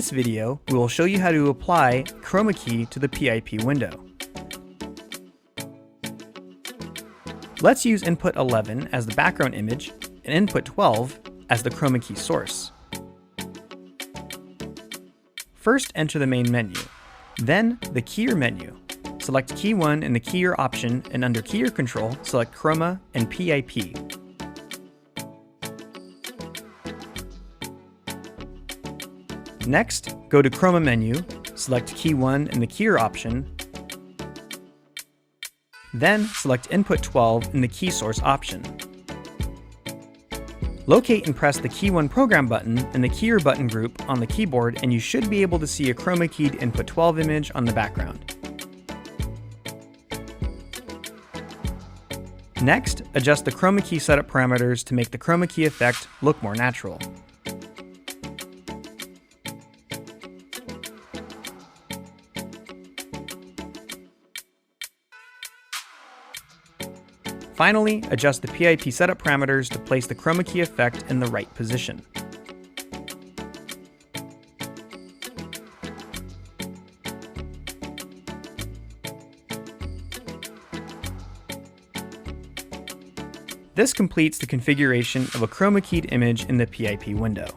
this video, we will show you how to apply chroma key to the PIP window. Let's use input 11 as the background image and input 12 as the chroma key source. First, enter the main menu, then the keyer menu. Select key 1 in the keyer option, and under keyer control, select chroma and PIP. Next, go to chroma menu, select key 1 in the keyer option, then select input 12 in the key source option. Locate and press the key 1 program button in the keyer button group on the keyboard, and you should be able to see a chroma keyed input 12 image on the background. Next, adjust the chroma key setup parameters to make the chroma key effect look more natural. Finally, adjust the PIP setup parameters to place the chroma key effect in the right position. This completes the configuration of a chroma keyed image in the PIP window.